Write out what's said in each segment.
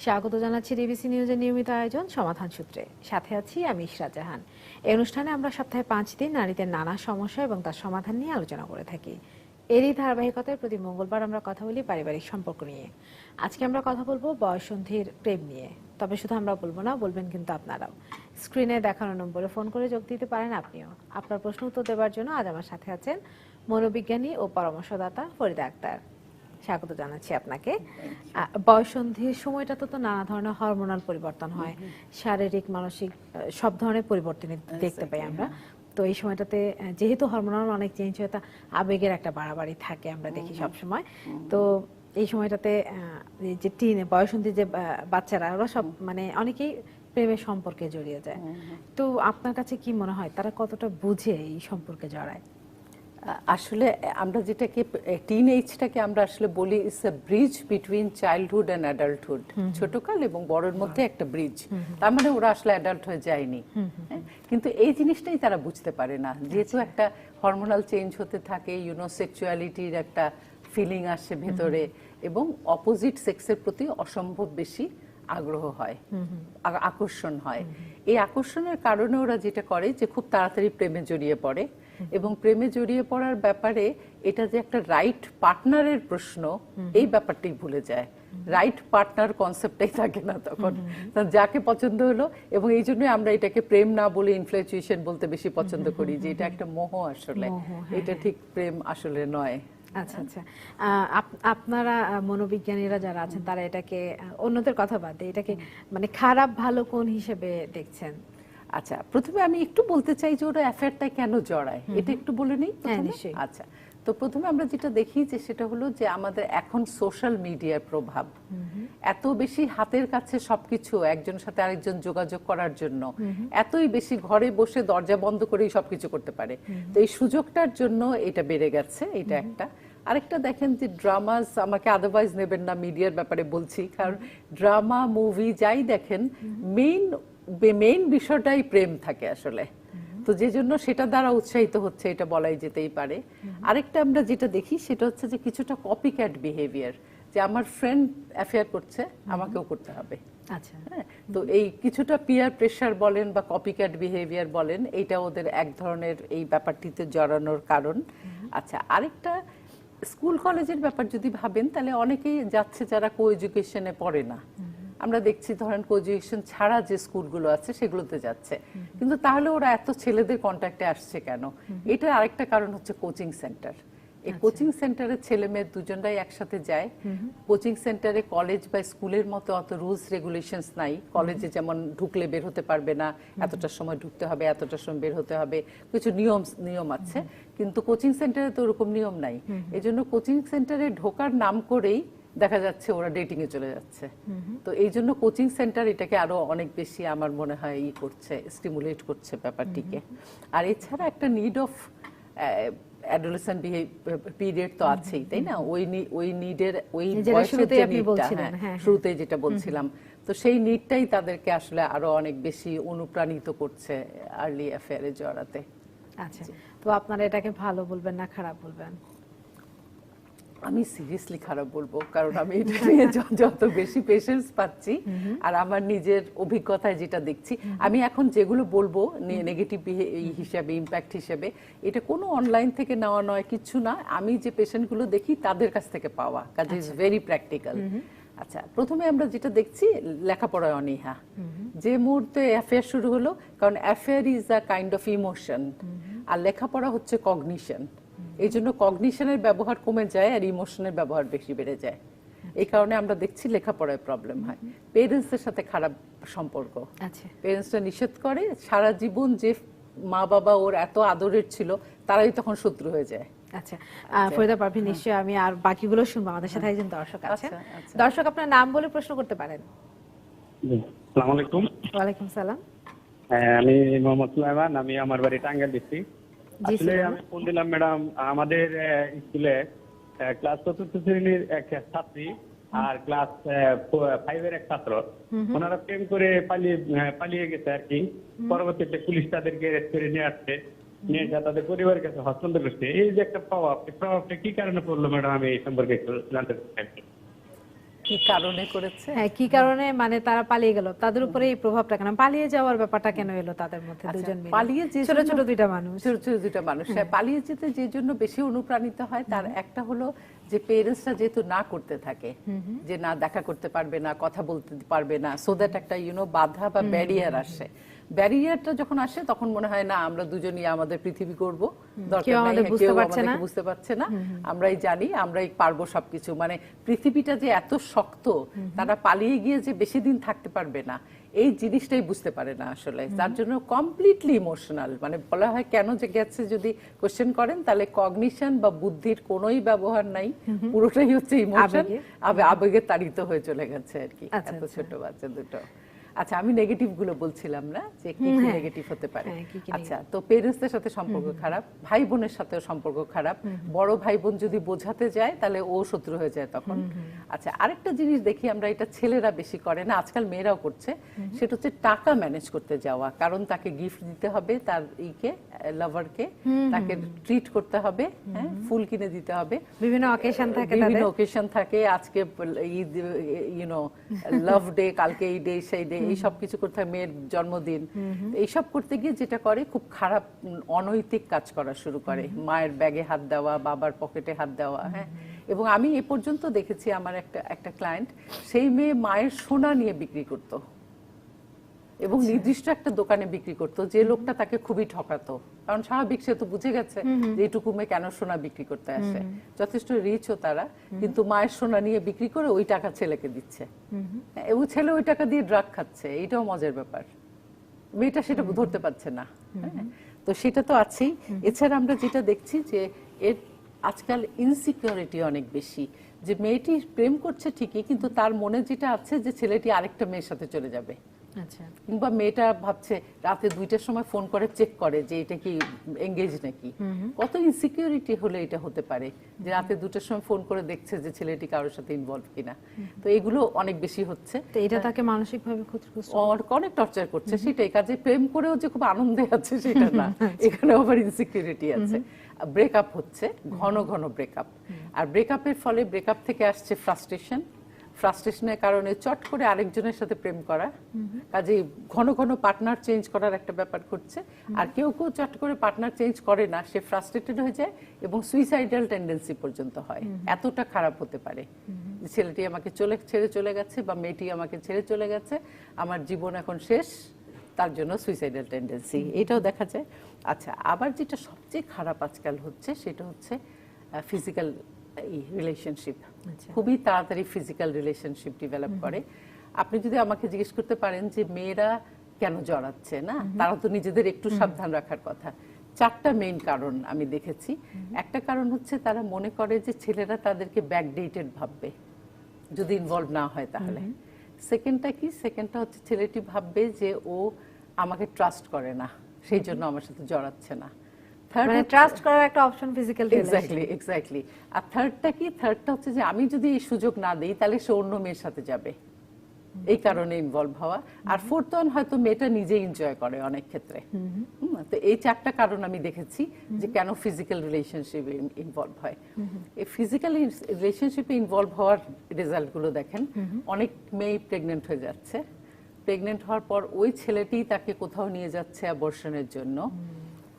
স্বাগত জানাচ্ছি ডিবিসি নিউজের নিয়মিত আয়োজন সমাধান সূত্রে। সাথে আছি আমি ইশরাত জাহান। এই অনুষ্ঠানে আমরা সপ্তাহে 5 দিন নারীদের নানা সমস্যা এবং তার সমাধান নিয়ে আলোচনা করে থাকি। এরই ধারাবাহিকতায় প্রতি মঙ্গলবার আমরা কথা বলি পারিবারিক সম্পর্ক নিয়ে। আজকে আমরা কথা বলবো বয়ঃসন্ধির প্রেম নিয়ে। তবে শুধু আমরা বলবো না, বলবেন কিন্তু আপনারাও। স্ক্রিনে দেখানো নম্বরে ফোন করে যোগ দিতে পারেন আপনিও। আপনার প্রশ্ন উত্তর দেওয়ার জন্য আজ আমার সাথে আছেন মনোবিজ্ঞানী ও পরামর্শদাতা ফরিদা আক্তার। স্বাগত জানাচ্ছি আপনাকে। বয়ঃসন্ধির সময়টাতে তো নানা ধরনের হরমোনাল পরিবর্তন হয়, শারীরিক মানসিক সব ধরনের পরিবর্তন দেখতে পাই আমরা। তো এই সময়টাতে যেহেতু হরমোনাল অনেক চেঞ্জ হয়, তা আবেগের একটা বাড়াবাড়ি থাকে আমরা দেখি সব সময়। তো এই সময়টাতে যে বয়ঃসন্ধির যে বাচ্চারা, ওরা সব মানে অনেকেই প্রেমের সম্পর্কে জড়িয়ে যায়। তো আপনার কাছে কি মনে হয় তারা কতটা বুঝে এই সম্পর্কে জড়ায়? আসলে আমরা যেটাকে টিনএজটাকে আমরা আসলে বলি it's a bridge between childhood and adulthood. ছোটকাল এবং বড়ের মধ্যে একটা ব্রিজ। তার মানে ওরা আসলে অ্যাডাল্ট হয়ে যায়নি, কিন্তু এই জিনিসটাই তারা বুঝতে পারে না। যেহেতু একটা হরমোনাল চেঞ্জ হতে থাকে, সেক্সুয়ালিটির একটা ফিলিং আসে ভেতরে, এবং অপোজিট সেক্সের প্রতি অসম্ভব বেশি আগ্রহ হয়, আকর্ষণ হয়। এই আকর্ষণের কারণে ওরা যেটা করে যে খুব তাড়াতাড়ি প্রেমে জড়িয়ে পড়ে, এবং প্রেমে জড়িয়ে পড়ার ব্যাপারে এটা যে একটা রাইট পার্টনারের প্রশ্ন, এই ব্যাপারটাই ভুলে যায়। রাইট পার্টনার কনসেপ্টটাই থাকে না তখন, যাকে পছন্দ হলো। এবং এই জন্যই আমরা এটাকে প্রেম না বলে ইনফ্লুয়েন্সিয়েশন বলতে বেশি পছন্দ করি, যে এটা একটা মোহ আসলে। এটা ঠিক প্রেম আসলে নয়। আচ্ছা আচ্ছা, আপনারা মনোবিজ্ঞানীরা যারা আছেন তারা এটাকে, অন্যদের কথা বাদে, এটাকে মানে খারাপ ভালো কোন হিসেবে দেখছেন? আচ্ছা, প্রথমে আমি একটু বলতে চাই যে ওরা অ্যাফেয়ারটা কেন জড়ায়, এটা একটু বলে নিই। আচ্ছা, তো প্রথমে আমরা যেটা দেখি যে সেটা হলো যে আমাদের এখন সোশ্যাল মিডিয়ার প্রভাব এত বেশি, হাতের কাছে সবকিছু, একজনের সাথে আরেকজন যোগাযোগ করার জন্য এতই বেশি, ঘরে বসে দরজা বন্ধ করেই সবকিছু করতে পারে। তো এই সুযোগটার জন্য এটা বেড়ে গেছে, এটা একটা। আরেকটা দেখেন যে ড্রামাস, আমাকে আদারওয়াইজ নেবেন না, মিডিয়ার ব্যাপারে বলছি, কারণ ড্রামা মুভি যাই দেখেন, মেইন বিষয়টাই প্রেম থাকে আসলে। তো যে জন্য সেটা দ্বারা উৎসাহিত হচ্ছে, এটা বলাই যেতেই পারে। আরেকটা আমরা যেটা দেখি সেটা হচ্ছে যে কিছুটা কপি ক্যাট বিহেভিয়ার, যে আমার ফ্রেন্ড অ্যাফেয়ার করছে, আমাকেও করতে হবে। আচ্ছা, হ্যাঁ, তো এই কিছুটা পিয়ার প্রেসার বলেন বা কপি ক্যাট বিহেভিয়ার বলেন, এইটা ওদের এক ধরনের এই ব্যাপারটিতে জড়ানোর কারণ। আচ্ছা, আরেকটা স্কুল কলেজের ব্যাপার যদি ভাবেন, তাহলে অনেকেই যাচ্ছে যারা কো এডুকেশনে পড়ে না। আমরা দেখছি ধরেন কো এডুকেশন ছাড়া যে স্কুলগুলো আছে সেগুলোতে যাচ্ছে, কিন্তু তাহলে ওরা এত ছেলেদের কন্ট্যাক্টে আসছে কেন? এটা আরেকটা কারণ হচ্ছে কোচিং সেন্টার। এই কোচিং সেন্টারে ছেলে মেয়ে দুজনরাই একসাথে যায়। কোচিং সেন্টারে কলেজ বা স্কুলের মতো অত রুলস রেগুলেশনস নাই। কলেজে যেমন ঢুকলে বের হতে পারবে না, এতটার সময় ঢুকতে হবে, এতটার সময় বের হতে হবে, কিছু নিয়ম আছে। কিন্তু কোচিং সেন্টারে তো ওরকম নিয়ম নাই। এই জন্য কোচিং সেন্টারে ঢোকার নাম করেই দেখা যাচ্ছে ওরা ডেটিং এ চলে যাচ্ছে। তো এই জন্য কোচিং সেন্টার এটাকে আরো অনেক বেশি আমার মনে হয় করছে, স্টিমুলেট করছে ব্যাপারটিকে। আর এছাড়া একটা নিড অফ অ্যাডোলেসেন্ট পিরিয়ড তো আছেই, তাই না? ওই নিডের, ওই বয়সের যে নিডটা, শুরুতেই যেটা বলছিলাম, তো সেই নিডটাই তাদেরকে আসলে আরো অনেক বেশি অনুপ্রাণিত করছে আর্লি অ্যাফেয়ারে জড়াতে। আচ্ছা, তো আপনারা এটাকে ভালো বলবেন না খারাপ বলবেন? আমি সিরিয়াসলি খারাপ বলবো, কারণ আমি এটা নিয়ে যত বেশি পেশেন্স পাচ্ছি আর আমার নিজের অভিজ্ঞতায় যেটা দেখছি, আমি এখন যেগুলো বলবো নেগেটিভ হিসাবে, ইম্প্যাক্ট হিসেবে, এটা কোনো অনলাইন থেকে নেওয়া নয়, কিছু না। আমি যে পেশেন্টগুলো দেখি তাদের কাছ থেকে পাওয়া, কাজে ইজ ভেরি প্র্যাকটিক্যাল। আচ্ছা, প্রথমে আমরা যেটা দেখছি লেখাপড়ায় অনীহা। যে মুহূর্তে অ্যাফেয়ার শুরু হলো, কারণ affair is a kind of emotion, আর লেখাপড়া হচ্ছে কগনিশন। এই জন্য কগনিশনের ব্যবহার কমে যায় আর ইমোশনের ব্যবহার বেশি বেড়ে যায়। এই কারণে আমরা দেখছি লেখাপড়ায় প্রবলেম হয়। পেরেন্টসের সাথে খারাপ সম্পর্ক, পেরেন্টসরা নিষেধ করে, সারা জীবন যে মা বাবা ওর এত আদরের ছিল, তারাই তখন শত্রু হয়ে যায়। আচ্ছা, ফরিদা পারভিন, নিশ্চয়ই আমি আর বাকিগুলো শুনবো। আমাদের সাথে একজন দর্শক আছেন। দর্শক, আপনার নাম বলে প্রশ্ন করতে পারেন। আসসালামু আলাইকুম। ওয়ালাইকুম সালাম। আমি মোহাম্মদ সুলাইমান, আমি আমার বাড়ি টাঙ্গাইল ডিস্ট্রিক্ট। আসলে আমি ফোন দিলাম ম্যাডাম, আমাদের স্কুলে ক্লাস 4th শ্রেণীর এক ছাত্রী আর ক্লাস 5 এক ছাত্র, ওনারা প্রেম করে পালিয়ে গেছে আর কি। পরবর্তীতে পুলিশ তাদেরকে অ্যারেস্ট করে নিয়ে আসছে, নিয়ে যা তাদের পরিবারের কাছে হস্তান্তর করছে। এই যে একটা প্রভাবটা কি কারণে পড়লো ম্যাডাম, আমি এই সম্পর্কে একটু জানতে চাই। কি কারণে করেছে? হ্যাঁ, কি কারণে মানে তারা পালিয়ে গেল, তাদের উপরে এই প্রভাবটা কেন, পালিয়ে যাওয়ার ব্যাপারটা কেন এলো তাদের মধ্যে আচ্ছা, দুজন মিলে? পালিয়ে যে ছোট ছোট দুইটা মানুষ। ছোট ছোট দুইটা মানুষ হ্যাঁ, পালিয়ে যেতে যে জন্য বেশি অনুপ্রাণিত হয় তার একটা হলো যে পেরেন্টসরা যেহেতু না করতে থাকে, যে না দেখা করতে পারবে না, কথা বলতে পারবে না, সো দ্যাট একটা বাধা বা ব্যারিয়ার আসে। ব্যারিয়ারটা যখন আসে তখন মনে হয় না আমরা দুজনই আমাদের পৃথিবী করব, দরকার কেউ নাই, আমাদের হ্যাঁ, বুঝতে কেউ পারছে আমাদেরকে না। বুঝতে পারছে না, আমরাই জানি, আমরাই পারবো সবকিছু। মানে পৃথিবীটা যে এত শক্ত, তারা পালিয়ে গিয়ে যে বেশি দিন থাকতে পারবে না, এই জিনিসটাই বুঝতে পারে না আসলে। তার জন্য কমপ্লিটলি ইমোশনাল। মানে বলা হয় কেন যে গেছে, যদি কোশ্চেন করেন তাহলে কগনিশন বা বুদ্ধির কোনোই ব্যবহার নাই, পুরোটাই হচ্ছে ইমোশন, আবেগে তাড়িত হয়ে চলে গেছে আর কি, আচ্ছা, এত আচ্ছা। ছোট বাচ্চা দুটো। আচ্ছা, আমি নেগেটিভ গুলো বলছিলাম না, যে কি কি হ্যাঁ, নেগেটিভ হতে পারে। হ্যাঁ, কি কি আচ্ছা, তো পেরেন্টসদের সাথে সম্পর্ক খারাপ, ভাই বোনের সাথেও সম্পর্ক খারাপ, বড় ভাই বোন যদি বোঝাতে যায় তাহলে ও শত্রু হয়ে যায় তখন। আচ্ছা, আরেকটা জিনিস দেখি আমরা, এটা ছেলেরা বেশি করে না, আজকাল মেয়েরাও করছে, সেটা হচ্ছে টাকা ম্যানেজ করতে যাওয়া। কারণ তাকে গিফট দিতে হবে, তার লাভারকে তাকে ট্রিট করতে হবে, হ্যাঁ, ফুল কিনে দিতে হবে, বিভিন্ন অকেশন থাকে বিভিন্ন তাদের। অকেশন থাকে, আজকে ঈদ, লাভ ডে, কালকে এই ডে সেই ডে, এই সব কিছু করতে হয়, মেয়ের জন্মদিন, এইসব করতে গিয়ে যেটা করে, খুব খারাপ অনৈতিক কাজ করা শুরু করে, মায়ের ব্যাগে হাত দেওয়া, বাবার পকেটে হাত দেওয়া, হ্যাঁ। এবং আমি এ পর্যন্ত দেখেছি আমার একটা ক্লায়েন্ট, সেই মেয়ে মায়ের সোনা নিয়ে বিক্রি করতো এবং নির্দিষ্ট একটা দোকানে বিক্রি করতো, যে লোকটা তাকে খুবই ঠকাতো। কারণ স্বাভাবিক, সে তো বুঝে গেছে যে এইটুকু মেয়ে কেন সোনা বিক্রি করতে আসে, যথেষ্ট রিচও তারা, কিন্তু মায়ের সোনা নিয়ে বিক্রি করে ওই টাকা ছেলেকে দিচ্ছে, এবং ছেলে ওই টাকা দিয়ে ড্রাগ খাচ্ছে। এইটাও মজার ব্যাপার, মেয়েটা সেটা ধরতে পারছে না। হ্যাঁ, তো সেটা তো আছেই। এছাড়া আমরা যেটা দেখছি যে এর আজকাল ইনসিকিউরিটি অনেক বেশি, যে মেয়েটি প্রেম করছে ঠিকই, কিন্তু তার মনে যেটা আছে যে ছেলেটি আরেকটা মেয়ের সাথে চলে যাবে। আচ্ছা, কিংবা মেয়েটা ভাবছে, রাতে 2টার সময় ফোন করে চেক করে যে এটা কি এঙ্গেজ নাকি। কত ইনসিকিউরিটি হলে এটা হতে পারে, যে রাতে 2টার সময় ফোন করে দেখছে যে ছেলেটি কারোর সাথে ইনভলভ কিনা। তো এগুলো অনেক বেশি হচ্ছে। তো এটা তাকে মানসিক ভাবে ক্ষতিগ্রস্ত অনেক টর্চার করছে, সেটাই। কাজে প্রেম করেও যে খুব আনন্দে আছে সেটা না, এখানে আবার ইনসিকিউরিটি আছে। ব্রেকআপ হচ্ছে, ঘন ঘন ব্রেকআপ, আর ব্রেকআপের ফলে, ব্রেকআপ থেকে আসছে ফ্রাস্ট্রেশন, ফ্রাস্ট্রেশনের কারণে চট করে আরেকজনের সাথে প্রেম করা, কাজে ঘন ঘন পার্টনার চেঞ্জ করার একটা ব্যাপার করছে। আর কেউ কেউ চট করে পার্টনার চেঞ্জ করে না, সে ফ্রাস্ট্রেটেড হয়ে যায় এবং সুইসাইডাল টেন্ডেন্সি পর্যন্ত হয়। এতটা খারাপ হতে পারে যে ছেলেটি আমাকে ছেড়ে চলে গেছে, বা মেয়েটি আমাকে ছেড়ে চলে গেছে, আমার জীবন এখন শেষ, তার জন্য সুইসাইডাল টেন্ডেন্সি, এটাও দেখা যায়। আচ্ছা, আবার যেটা সবচেয়ে খারাপ আজকাল হচ্ছে, সেটা হচ্ছে ফিজিক্যাল রিলেশনশিপ। খুবই তাড়াতাড়ি ফিজিক্যাল রিলেশনশিপ ডেভেলপ করে। আপনি যদি আমাকে জিজ্ঞেস করতে পারেন যে মেয়েরা কেন জড়াচ্ছে না, তারা তো নিজেদের একটু সাবধান রাখার কথা। 4টা মেইন কারণ আমি দেখেছি। একটা কারণ হচ্ছে তারা মনে করে যে ছেলেরা তাদেরকে ব্যাকডেটেড ভাববে যদি ইনভলভ না হয় তাহলে। সেকেন্ডটা কি? সেকেন্ডটা হচ্ছে ছেলেটি ভাববে যে ও আমাকে ট্রাস্ট করে না, সেই জন্য আমার সাথে জড়াচ্ছে না। মানে ট্রাস্ট করার একটা অপশন ফিজিক্যাল রিলেশন। এক্স্যাক্টলি। আর থার্ডটা কি? থার্ডটা হচ্ছে যে আমি যদি এই সুযোগ না দেই তাহলে সে অন্য মেয়ের সাথে যাবে, এই কারণে ইনভলভ হওয়া। আর ফোর্থ ওয়ান হয়তো মেয়েটা নিজে এনজয় করে অনেক ক্ষেত্রে। তো এই 4টা কারণ আমি দেখেছি যে কেন ফিজিক্যাল রিলেশনশিপে ইনভলভ হয়। এই ফিজিক্যাল রিলেশনশিপে ইনভলভ হওয়ার রেজাল্টগুলো দেখেন, অনেক মেয়ে প্রেগনেন্ট হয়ে যাচ্ছে। প্রেগনেন্ট হওয়ার পর ওই ছেলেটি তাকে কোথাও নিয়ে যাচ্ছে অ্যাবর্শনের জন্য,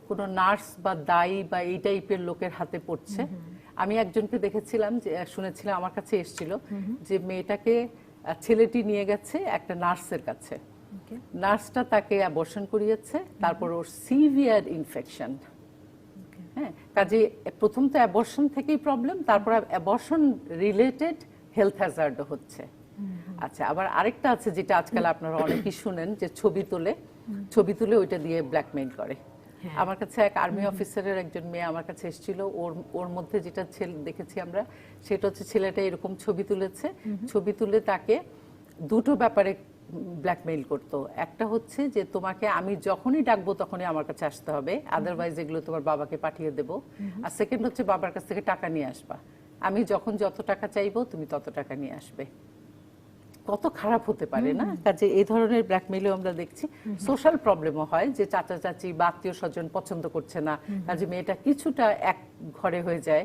কোনো নার্স বা দায়ী বা এই টাইপের লোকের হাতে পড়ছে। আমি একজনকে দেখেছিলাম, যে শুনেছিলাম, আমার কাছে এসেছিল, যে মেয়েটাকে ছেলেটি নিয়ে গেছে একটা নার্সের কাছে, নার্সটা তাকে অ্যাবর্শন করিয়েছে, তারপর ওর সিভিয়ার ইনফেকশন। হ্যাঁ, কাজে প্রথম তো অ্যাবর্শন থেকেই প্রবলেম, তারপর অ্যাবর্শন রিলেটেড হেলথ হ্যাজার্ডও হচ্ছে। আচ্ছা, আবার আরেকটা আছে যেটা আজকাল আপনারা অনেকেই শুনেন, যে ছবি তুলে ওইটা দিয়ে ব্ল্যাকমেইল করে। আমার কাছে এক আর্মি অফিসারের একজন মেয়ে আমার কাছে এসেছিল, ওর মধ্যে যেটা দেখেছি আমরা, সেটা হচ্ছে ছেলেটা এরকম ছবি তুলেছে, ছবি তুলে তাকে 2টো ব্যাপারে ব্ল্যাকমেইল করতো। একটা হচ্ছে যে তোমাকে আমি যখনই ডাকবো তখনই আমার কাছে আসতে হবে, আদারওয়াইজ এগুলো তোমার বাবাকে পাঠিয়ে দেবো। আর সেকেন্ড হচ্ছে বাবার কাছ থেকে টাকা নিয়ে আসবা, আমি যখন যত টাকা চাইবো তুমি তত টাকা নিয়ে আসবে। কত খারাপ হতে পারে না? কাজে এই ধরনের ব্ল্যাকমেইলও আমরা দেখছি। সোশ্যাল প্রবলেমও হয়, যে চাচা চাচি বা আত্মীয় স্বজন পছন্দ করছে না, কাজে মেয়েটা কিছুটা এক ঘরে হয়ে যায়,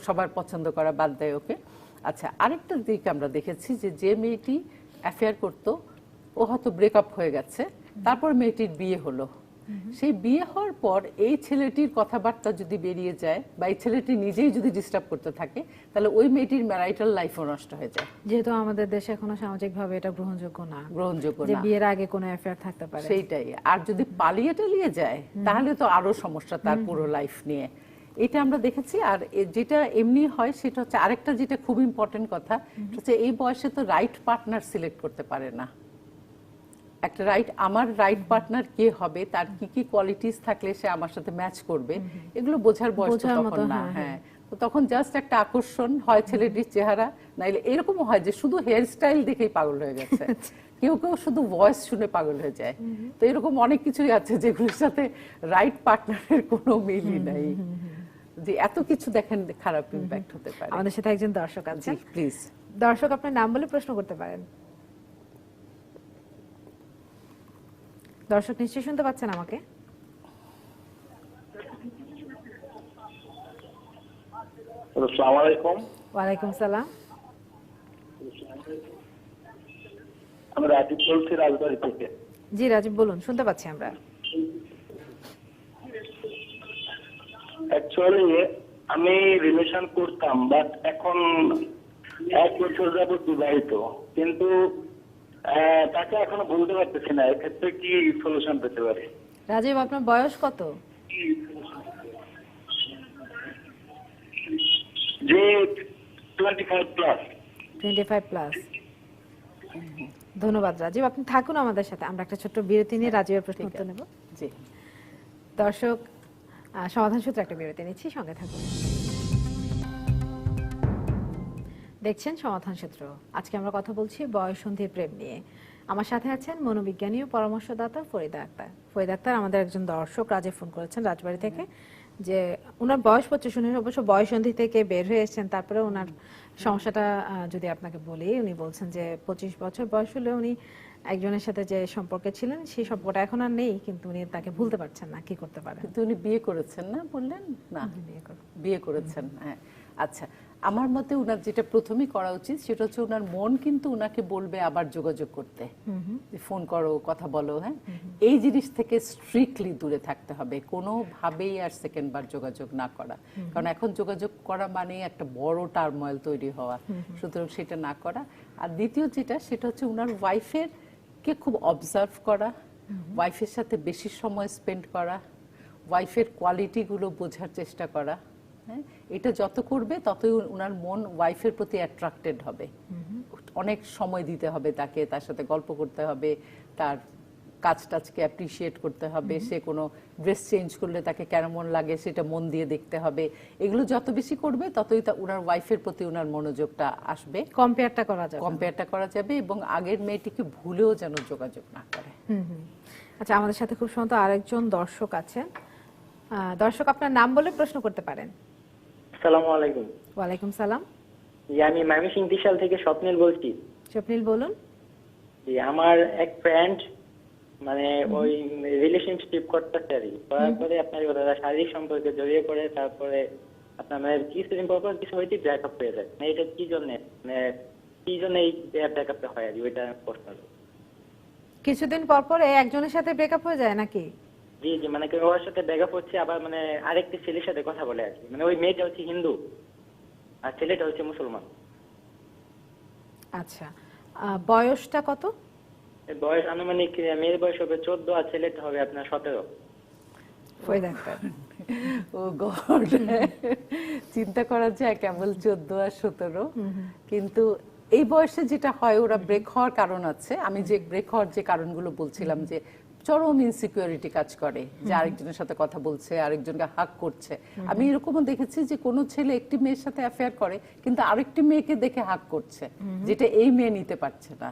সবার পছন্দ করা বাদ দেয় ওকে। আচ্ছা, আরেকটা দিক আমরা দেখেছি যে যে মেয়েটি অ্যাফেয়ার করতো ও হয়তো ব্রেকআপ হয়ে গেছে, তারপর মেয়েটির বিয়ে হলো। সেই বিয়ে হওয়ার পর এই ছেলেটির কথাবার্তা যদি বেরিয়ে যায় বা এই ছেলেটি নিজেই যদি ডিস্টার্ব করতে থাকে, তাহলে ওই মেয়েটির ম্যারাইটাল লাইফও নষ্ট হয়ে যায়। যেহেতু আমাদের দেশে এখনো সামাজিকভাবে এটা গ্রহণযোগ্য যে না, বিয়ের আগে কোনো অ্যাফেয়ার থাকতে পারে। সেইটাই। আর যদি পালিয়ে টালিয়ে যায় তাহলে তো আরো সমস্যা তার পুরো লাইফ নিয়ে। এটা আমরা দেখেছি। আর যেটা এমনি হয় সেটা হচ্ছে আরেকটা যেটা খুব ইম্পর্টেন্ট কথা, হচ্ছে এই বয়সে তো রাইট পার্টনার সিলেক্ট করতে পারে না। একটা আমার রাইট পার্টনার কে হবে, তার কি কি কোয়ালিটিস থাকলে সে আমার সাথে ম্যাচ করবে, এগুলো বোঝার বয়স তো তখন না। হ্যাঁ, তো তখন জাস্ট একটা আকর্ষণ হয় ছেলেটির চেহারা, নাইলে এরকমও হয় যে শুধু হেয়ার স্টাইল দেখেই পাগল হয়ে গেছে, কেউ কেউ শুধু ভয়েস শুনে পাগল হয়ে যায়। তো এরকম অনেক কিছুই আছে যেগুলোর সাথে রাইট পার্টনারের কোনো মিলই নাই। যে এত কিছু দেখেন খারাপ ইমপ্যাক্ট হতে পারে। আমাদের সাথে একজন দর্শক আছে, প্লিজ। দর্শক আপনার নাম বলে প্রশ্ন করতে পারেন। দর্শক নিশ্চয়ই শুনতে পাচ্ছেন আমাকে? আসসালামু আলাইকুম। ওয়ালাইকুম সালাম। আমি রাজীব বলছি, রাজবাড়ী থেকে। জি রাজীব বলুন, শুনতে পাচ্ছি আমরা। অ্যাকচুয়ালি আমি রিলেশন করতাম, বাট এখন 1 বছর যাবত বিবাহিত, কিন্তু তাকে এখনো বলতে পারতেছি না। এক্ষেত্রে কি সলিউশন পেতে পারি? রাজীব আপনার বয়স কত? যে 25 প্লাস। 25 প্লাস। ধন্যবাদ রাজীব, আপনি থাকুন আমাদের সাথে, আমরা একটা ছোট্ট বিরতি নিয়ে রাজীবের প্রশ্ন উত্তর নেব। জি দর্শক, সমাধান সূত্রে একটা বিরতি নিচ্ছি, সঙ্গে থাকুন। দেখছেন সমাধান সূত্র। আজকে আমরা কথা বলছি বয়ঃসন্ধির প্রেম নিয়ে। আমার সাথে আছেন মনোবিজ্ঞানী ও পরামর্শদাতা ফরিদা আক্তার। ফরিদা আক্তার আমাদের একজন দর্শক, রাজীব ফোন করেছেন রাজবাড়ী থেকে, যে ওনার বয়স 25, উনি অবশ্য বয়ঃসন্ধি থেকে বের হয়ে এসেছেন, তারপরে ওনার সমস্যাটা যদি আপনাকে বলি, উনি বলছেন যে 25 বছর বয়স হলে উনি একজনের সাথে যে সম্পর্কে ছিলেন সেই সম্পর্কটা এখন আর নেই, কিন্তু উনি তাকে ভুলতে পারছেন না। কি করতে পারেন? কিন্তু উনি বিয়ে করেছেন না বললেন? না, বিয়ে করেছেন। হ্যাঁ, আচ্ছা, আমার মতে উনার যেটা প্রথমেই করা উচিত সেটা হচ্ছে উনার মন কিন্তু উনাকে বলবে আবার যোগাযোগ করতে, ফোন করো, কথা বলো। হ্যাঁ, এই জিনিস থেকে স্ট্রিক্টলি দূরে থাকতে হবে, কোনোভাবেই আর সেকেন্ড বার যোগাযোগ না করা। কারণ এখন যোগাযোগ করা মানে একটা বড় টার্ময়েল তৈরি হওয়া, সুতরাং সেটা না করা। আর দ্বিতীয় যেটা, সেটা হচ্ছে উনার ওয়াইফের কে খুব অবজার্ভ করা, ওয়াইফের সাথে বেশি সময় স্পেন্ড করা, ওয়াইফের কোয়ালিটিগুলো বোঝার চেষ্টা করা। হ্যাঁ, এটা যত করবে ততই উনার মন ওয়াইফের প্রতি অ্যাট্রাক্টেড হবে। অনেক সময় দিতে হবে তাকে, তার সাথে গল্প করতে হবে, তার কাজ টাজকে অ্যাপ্রিসিয়েট করতে হবে, সে কোনো ড্রেস চেঞ্জ করলে তাকে কেমন লাগে সেটা মন দিয়ে দেখতে হবে। এগুলো যত বেশি করবে ততই উনার ওয়াইফের প্রতি উনার মনোযোগটা আসবে, কম্পেয়ারটা করা যাবে এবং আগের মেয়েটিকে ভুলেও যেন যোগাযোগ না করে। আচ্ছা, আমাদের সাথে খুব সুন্দর আরেকজন দর্শক আছেন। দর্শক আপনার নাম বলে প্রশ্ন করতে পারেন। আসসালামু আলাইকুম। ওয়ালাইকুম সালাম। আমি ময়মনসিংহ বিশাল থেকে স্বপ্নিল বলছি। স্বপ্নিল বলুন। জি, আমার এক ফ্রেন্ড মানে ওই রিলেশনশিপ করতেছে আর কি, করার পরে আপনার শারীরিক সম্পর্কে জড়িয়ে পড়ে, তারপরে আপনার মানে কিছুদিন পর পর কিছু হইতে ব্রেকআপ হয়ে যায়। মানে এটা কি জন্য, মানে কি জন্য এই ব্রেকআপটা হয় আর কি, ওইটা প্রশ্ন। কিছুদিন পর পর একজনের সাথে ব্রেকআপ হয়ে যায় নাকি? জি জি, মানে ওর সাথে ব্রেকআপ হচ্ছে, আবার মানে আরেকটি ছেলের সাথে কথা বলে আর কি। মানে ওই মেয়েটা হচ্ছে হিন্দু আর ছেলেটা হচ্ছে মুসলমান। আচ্ছা, বয়সটা কত? বয়স আনুমানিক, মেয়ের বয়স হবে 14 আর ছেলেটা হবে আপনার 17। ও গড, চিন্তা করা যায় কেবল 14 আর 17। কিন্তু এই বয়সে যেটা হয়, ওরা ব্রেক হওয়ার কারণ আছে। আমি যে ব্রেক হওয়ার যে কারণগুলো বলছিলাম, যে চরম ইনসিকিউরিটি কাজ করে, যে আরেকজনের সাথে কথা বলছে, আরেকজনকে হাক করছে। আমি এরকমও দেখেছি যে কোনো ছেলে একটি মেয়ের সাথে অ্যাফেয়ার করে কিন্তু আরেকটি মেয়েকে দেখে হাক করছে, যেটা এই মেয়ে নিতে পারছে না।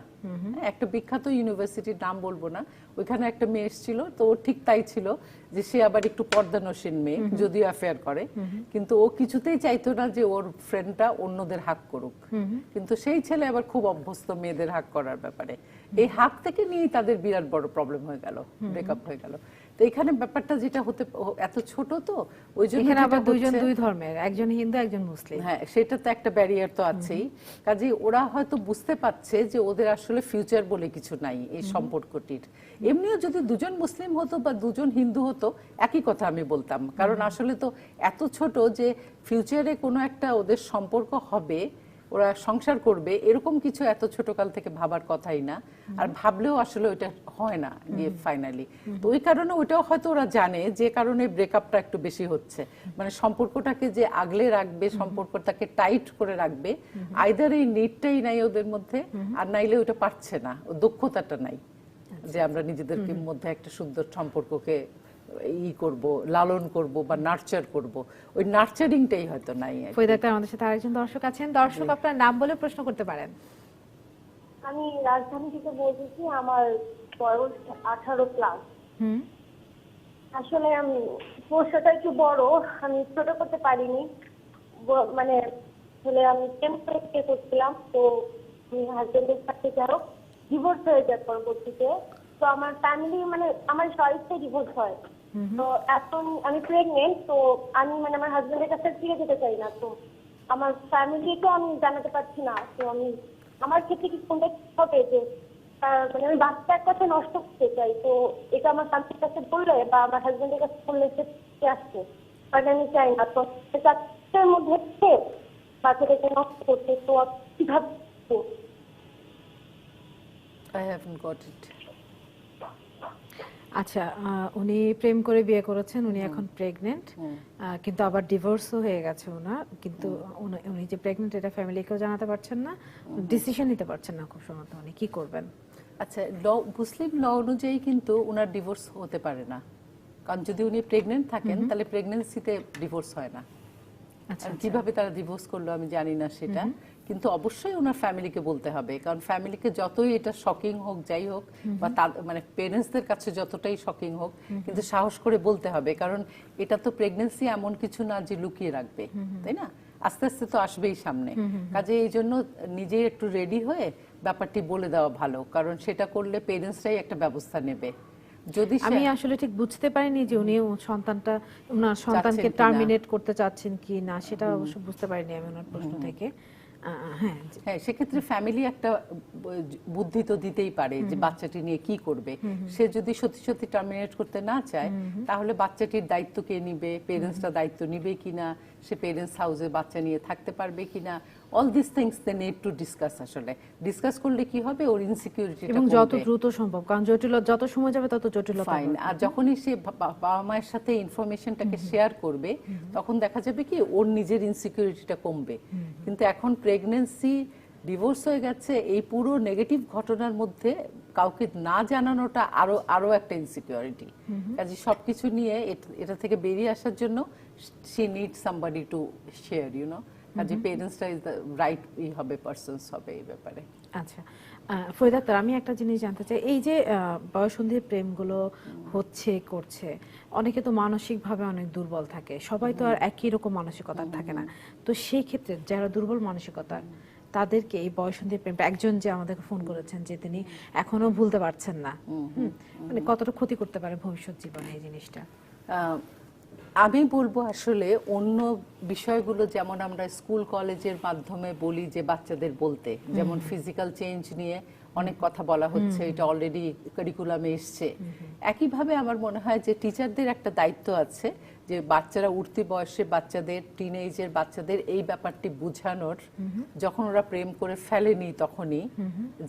একটা বিখ্যাত ইউনিভার্সিটির নাম বলবো না, ওইখানে একটা মেয়ে এসেছিল, তো ও ঠিক তাই ছিল যে সে আবার একটু পর্দানসীন মেয়ে, যদিও অ্যাফেয়ার করে, কিন্তু ও কিছুতেই চাইতো না যে ওর ফ্রেন্ডটা অন্যদের হাক করুক। কিন্তু সেই ছেলে আবার খুব অভ্যস্ত মেয়েদের হাক করার ব্যাপারে। এই হাক থেকে নিয়ে তাদের বিরাট বড় প্রবলেম হয়ে গেল, ব্রেকআপ হয়ে গেল। তো এখানে ব্যাপারটা যেটা হতে এত ছোট, তো ওই জন্য এখানে যেটা আবার দুইজন হচ্ছে- দুই ধর্মের, একজন হিন্দু একজন মুসলিম। হ্যাঁ, সেটা তো একটা ব্যারিয়ার তো আছেই। কাজেই ওরা হয়তো বুঝতে পারছে যে ওদের আসলে ফিউচার বলে কিছু নাই এই সম্পর্কটির। এমনিও যদি দুজন মুসলিম হতো বা দুজন হিন্দু হতো একই কথা আমি বলতাম, কারণ আসলে তো এত ছোট যে ফিউচারে কোনো একটা ওদের সম্পর্ক হবে, ওরা সংসার করবে, এরকম কিছু এত ছোটকাল থেকে ভাবার কথাই না। আর ভাবলেও আসলে ওইটা হয় না গিয়ে ফাইনালি। তো ওই কারণে ওইটাও হয়তো ওরা জানে, যে কারণে ব্রেকআপটা একটু বেশি হচ্ছে। মানে সম্পর্কটাকে যে আগলে রাখবে, সম্পর্কটাকে টাইট করে রাখবে, আইদার এই নিডটাই নাই ওদের মধ্যে, আর নাইলে ওটা পারছে না, ও দক্ষতাটা নাই যে আমরা নিজেদেরকে মধ্যে একটা সুন্দর সম্পর্ককে করব, লালন করব বা নার্চার করব, ওই নার্চারিংটাই হয়তো নাই আর কি। ফরিদা আক্তার আমাদের সাথে আরেকজন দর্শক আছেন। দর্শক, আপনার নাম বলে প্রশ্ন করতে পারেন। আমি রাজধানী থেকে বলতেছি, আমার বয়স 18 প্লাস। হুম। আসলে আমি সমস্যাটা একটু বড়, আমি ছোট করতে পারিনি। মানে আসলে আমি টেম্পারেচার করছিলাম, তো আমি হাজবেন্ডের সাথে যাও ডিভোর্স হয়ে যায় পরবর্তীতে। তো আমার ফ্যামিলি মানে আমার সবাইতে ডিভোর্স হয়। তো এখন আমি প্রেগনেন্ট, তো আমি মানে আমার হাজবেন্ডের কাছে ফিরে যেতে চাই না। তো আমার ফ্যামিলিকে আমি জানাতে পারছি না। তো আমি আমার ক্ষেত্রে কি কোনটা হবে যে মানে আমি বাচ্চা এক কথা নষ্ট করতে চাই, তো এটা আমার স্বামীর কাছে বললে বা আমার হাজবেন্ডের কাছে বললে সে আসছে, মানে আমি চাই না। তো চারটের মধ্যে হচ্ছে বাচ্চাটাকে নষ্ট করতে, তো কিভাবে I haven't got it. আচ্ছা, উনি প্রেম করে বিয়ে করেছেন, উনি এখন প্রেগনেন্ট, কিন্তু আবার ডিভোর্সও হয়ে গেছে ওনার। কিন্তু উনি যে প্রেগনেন্ট এটা ফ্যামিলিকেও জানাতে পারছেন না, ডিসিশন নিতে পারছেন না খুব সম্ভবত। উনি কি করবেন? আচ্ছা, মুসলিম ল অনুযায়ী কিন্তু ওনার ডিভোর্স হতে পারে না, কারণ যদি উনি প্রেগনেন্ট থাকেন তাহলে প্রেগনেন্সিতে ডিভোর্স হয় না। আর কিভাবে তারা ডিভোর্স করলো আমি জানি না সেটা, কিন্তু অবশ্যই ওনার ফ্যামিলিকে বলতে হবে, কারণ ফ্যামিলিকে যতই এটা শকিং হোক, যাই হোক, বা তার মানে পেরেন্টসদের কাছে যতটাই শকিং হোক, কিন্তু সাহস করে বলতে হবে, কারণ এটা তো প্রেগনেন্সি এমন কিছু না যে লুকিয়ে রাখবে, তাই না? আস্তে আস্তে তো আসবেই সামনে। কাজে এই জন্য নিজেই একটু রেডি হয়ে ব্যাপারটি বলে দেওয়া ভালো, কারণ সেটা করলে পেরেন্টসরাই একটা ব্যবস্থা নেবে। যদি আমি আসলে ঠিক বুঝতে পারিনি যে উনি ওনার সন্তানকে চাচ্ছেন কিনা। টার্মিনেট করতে চাচ্ছেন কি না, সেটা অবশ্য বুঝতে পারিনি আমি ওনার প্রশ্ন থেকে। হ্যাঁ, হ্যাঁ, সেক্ষেত্রে ফ্যামিলি একটা বুদ্ধি তো দিতেই পারে যে বাচ্চাটি নিয়ে কি করবে। সে যদি সত্যি সত্যি টার্মিনেট করতে না চায়, তাহলে বাচ্চাটির দায়িত্ব কে নিবে, পেরেন্টসরা দায়িত্ব নিবে কিনা, সে পেরেন্টস হাউসে বাচ্চা নিয়ে থাকতে পারবে কিনা, all this things they need to discuss. আসলে ডিসকাস করলে কি হবে, ওর ইনসিকিউরিটিটা এবং যত দ্রুত সম্ভব, কারণ যত সময় যাবে তত জটিলতা ফাইন। বাড়বে। আর যখনই সে বাবা মায়ের সাথে ইনফরমেশনটাকে শেয়ার করবে, তখন দেখা যাবে কি ওর নিজের ইনসিকিউরিটিটা কমবে। কিন্তু এখন প্রেগন্যান্সি, ডিভোর্স হয়ে গেছে, এই পুরো নেগেটিভ ঘটনার মধ্যে কাউকে না জানানোটা আরো একটা ইনসিকিউরিটি। কাজে সবকিছু নিয়ে এটা থেকে বেরিয়ে আসার জন্য she needs somebody to share, you know. কাজে পেরেন্টসটা ইজ দ্য রাইট হবে, পারসনস হবে এই ব্যাপারে। আচ্ছা, ফরিদা আক্তার, আমি একটা জিনিস জানতে চাই, এই যে বয়ঃসন্ধির প্রেমগুলো করছে, অনেকে তো মানসিকভাবে অনেক দুর্বল থাকে, সবাই তো আর একই রকম মানসিকতার থাকে না। তো সেই ক্ষেত্রে যারা দুর্বল মানসিকতার, তাদেরকে এই বয়ঃসন্ধির প্রেমটা, একজন যে আমাদেরকে ফোন করেছেন যে তিনি এখনো ভুলতে পারছেন না, মানে কতটা ক্ষতি করতে পারে ভবিষ্যৎ জীবনে এই জিনিসটা? আমি বলবো আসলে অন্য বিষয়গুলো যেমন আমরা স্কুল কলেজের মাধ্যমে বলি যে বাচ্চাদের বলতে, যেমন ফিজিক্যাল চেঞ্জ নিয়ে অনেক কথা বলা হচ্ছে, এটা অলরেডি কারিকুলামে এসছে। একইভাবে আমার মনে হয় যে টিচারদের একটা দায়িত্ব আছে যে বাচ্চারা উঠতি বয়সে বাচ্চাদের, টিনেজের বাচ্চাদের এই ব্যাপারটি বুঝানোর, যখন ওরা প্রেম করে ফেলেনি তখনই,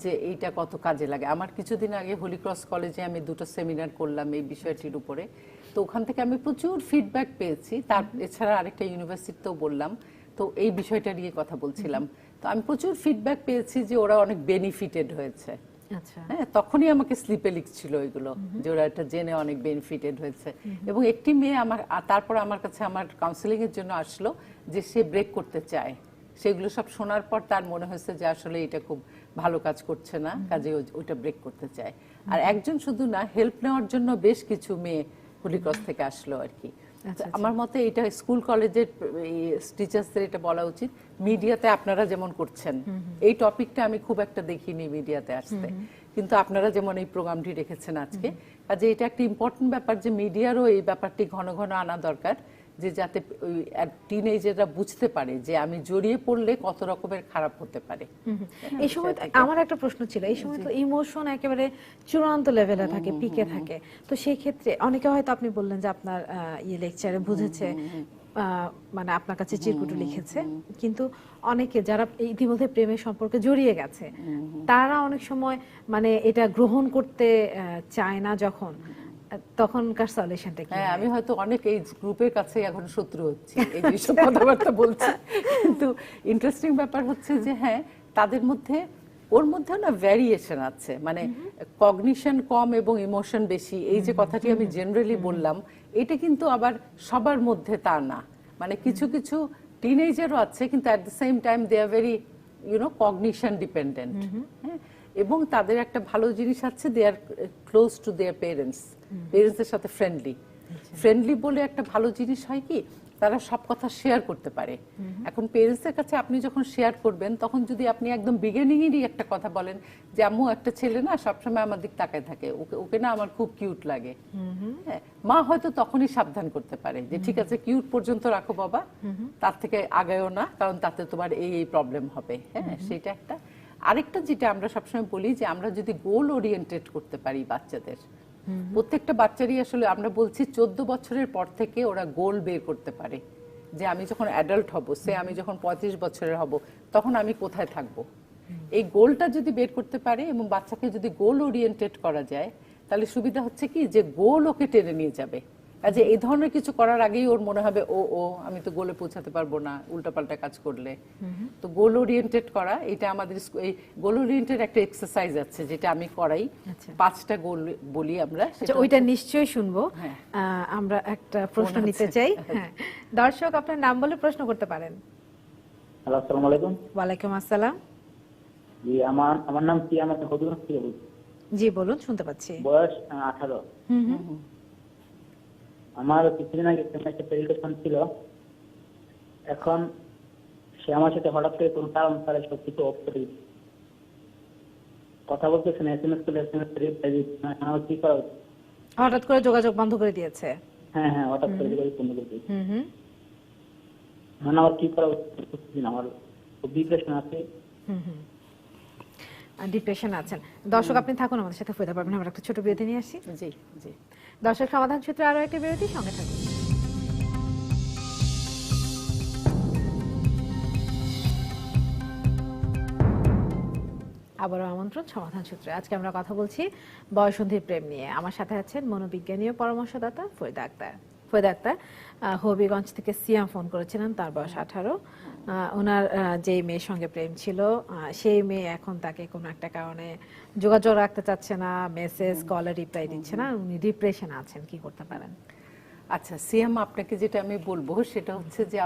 যে এইটা কত কাজে লাগে। আমার কিছুদিন আগে হোলি ক্রস কলেজে আমি 2টো সেমিনার করলাম এই বিষয়টির উপরে, তো ওখান থেকে আমি প্রচুর ফিডব্যাক পেয়েছি। তার এছাড়া আরেকটা ইউনিভার্সিটিতেও বললাম, তো এই বিষয়টা নিয়ে কথা বলছিলাম, তো আমি প্রচুর ফিডব্যাক পেয়েছি যে ওরা অনেক বেনিফিটেড হয়েছে। আচ্ছা, হ্যাঁ, তখনই আমাকে স্লিপে লিখছিল এগুলো যে ওরা এটা জেনে অনেক বেনিফিটেড হয়েছে। এবং একটি মেয়ে তারপর আমার কাছে আমার কাউন্সিলিং এর জন্য আসলো যে সে ব্রেক করতে চায়। সেগুলো সব শোনার পর তার মনে হয়েছে যে আসলে এটা খুব ভালো কাজ করছে না, কাজে ওইটা ব্রেক করতে চায়। আর একজন শুধু না, হেল্প নেওয়ার জন্য বেশ কিছু মেয়ে হোলি ক্রস থেকে আসলো আর কি। আচ্ছা, আমার মতে এটা স্কুল কলেজের টিচার্সদের এটা বলা উচিত। মিডিয়াতে আপনারা যেমন করছেন, এই টপিকটা আমি খুব একটা দেখিনি মিডিয়াতে আসতে, কিন্তু আপনারা যেমন এই প্রোগ্রামটি রেখেছেন আজকে, কাজে এটা একটা ইম্পর্টেন্ট ব্যাপার যে মিডিয়ারও এই ব্যাপারটি ঘন ঘন আনা দরকার, যে যাতে টিনেজাররা বুঝতে পারে যে আমি জড়িয়ে পড়লে কত রকমের খারাপ হতে পারে। এই সময় আমার একটা প্রশ্ন ছিল, এই সময় তো ইমোশন একেবারে চূড়ান্ত লেভেলে থাকে, পিকে থাকে, তো সেই ক্ষেত্রে অনেকে হয়তো আপনি বললেন যে আপনার লেকচারে বুঝেছে, মানে আপনার কাছে চিরকুট লিখেছে, কিন্তু অনেকে যারা ইতিমধ্যে প্রেমের সম্পর্কে জড়িয়ে গেছে তারা অনেক সময় মানে এটা গ্রহণ করতে চায় না, যখন তখনকার সলিউশনটা কি? হ্যাঁ, আমি হয়তো অনেক এই গ্রুপের কাছে এখন শত্রু হচ্ছি এই বিষয়ে কথাবার্তা বলছি, কিন্তু ইন্টারেস্টিং ব্যাপার হচ্ছে যে হ্যাঁ, তাদের মধ্যে ওর মধ্যে না ভ্যারিয়েশন আছে, মানে কগনিশন কম এবং ইমোশন বেশি, এই যে কথাটি আমি জেনারেলি বললাম, এটা কিন্তু আবার সবার মধ্যে তা না। মানে কিছু কিছু টিনেজারও আছে, কিন্তু at the same time they are very cognition dependent. হ্যাঁ, এবং তাদের একটা ভালো জিনিস আছে, they are close to their parents, পেরেন্টসের সাথে ফ্রেন্ডলি বলে একটা ভালো জিনিস হয় কি, তারা সব কথা শেয়ার করতে পারে। এখন পেরেন্টসের কাছে আপনি যখন শেয়ার করবেন, তখন যদি আপনি একদম বিগিনিংয়েরই একটা কথা বলেন যে আম্মু, একটা ছেলে না সবসময় আমার দিক তাকায় থাকে, ওকে না আমার খুব কিউট লাগে, হ্যাঁ, মা হয়তো তখনই সাবধান করতে পারে যে ঠিক আছে, কিউট পর্যন্ত রাখো বাবা, তার থেকে আগায়ও না, কারণ তাতে তোমার এই প্রবলেম হবে। হ্যাঁ, সেটা একটা। আরেকটা যেটা আমরা সবসময় বলি যে আমরা যদি গোল ওরিয়েন্টেড করতে পারি বাচ্চাদের, প্রত্যেকটা বাচ্চারই আসলে আমরা বলছি 14 বছরের পর থেকে ওরা গোল বের করতে পারে, যে আমি যখন অ্যাডাল্ট হব, আমি যখন 35 বছরের হব, তখন আমি কোথায় থাকব। এই গোলটা যদি বের করতে পারে এবং বাচ্চাকে যদি গোল ওরিয়েন্টেড করা যায়, তাহলে সুবিধা হচ্ছে কি যে গোল ওকে টেনে নিয়ে যাবে। কাজে এই ধরনের কিছু করার আগেই ওর মনে হবে ও আমি তো গোলে পৌঁছাতে পারবো না উল্টাপাল্টা কাজ করলে। তো গোল ওরিয়েন্টেড করা, এটা আমাদের এই গোল ওরিয়েন্টেড একটা এক্সারসাইজ আছে যেটা আমি করাই, 5টা গোল বলি আমরা, আচ্ছা, ওইটা নিশ্চয়ই শুনবো। আমরা একটা প্রশ্ন নিতে চাই। হ্যাঁ, দর্শক আপনার নাম বলে প্রশ্ন করতে পারেন। হ্যালো, আসসালামু আলাইকুম। ওয়ালাইকুম আসসালাম। জি, আমার নাম কি, আমার হবিগঞ্জ থেকে বলছি। জি বলুন, শুনতে পাচ্ছি। বয়স 18। আমার কিছুদিন আগে একটা প্রেডিকেশন ছিল, এখন সে আমার সাথে হঠাৎ করে কোন কারণ ছাড়া সবকিছু অফ করে দিচ্ছে, কথা বলতেছে না, SMS করে SMS রিপ্লাই দিচ্ছে না, আমার কি করা উচিত? হঠাৎ করে যোগাযোগ বন্ধ করে দিয়েছে? হ্যাঁ হ্যাঁ, হঠাৎ করে যোগাযোগ বন্ধ করে দিয়েছে। মানে আমার কি করা উচিত? আমার খুব ডিপ্রেশন আছে। ডিপ্রেশন আছেন। দর্শক আপনি থাকুন, আমাদের সাথে ফিরতে পারবেন। আমরা একটা ছোট বিরতি নিয়ে আসি। জি জি, দর্শক সমাধান সূত্রে আরো একটা বিরতি, সঙ্গে থাকুন। আবারও আমন্ত্রণ সমাধান সূত্রে। আজকে আমরা কথা বলছি বয়ঃসন্ধির প্রেম নিয়ে। আমার সাথে আছেন মনোবিজ্ঞানী ও পরামর্শদাতা ফরিদা আক্তার। ফরিদা আক্তার হবিগঞ্জ থেকে সিয়াম ফোন করেছিলেন, তার বয়স 18। ওনার যেই মেয়ের সঙ্গে প্রেম ছিল, সেই মেয়ে এখন তাকে কোনো একটা কারণে যোগাযোগ রাখতে চাচ্ছে না, মেসেজ কলে রিপ্লাই দিচ্ছে না, উনি ডিপ্রেশন আছেন, কি করতে পারেন? আচ্ছা সিয়াম, আপনাকে যেটা আমি বলবো সেটা হচ্ছে যে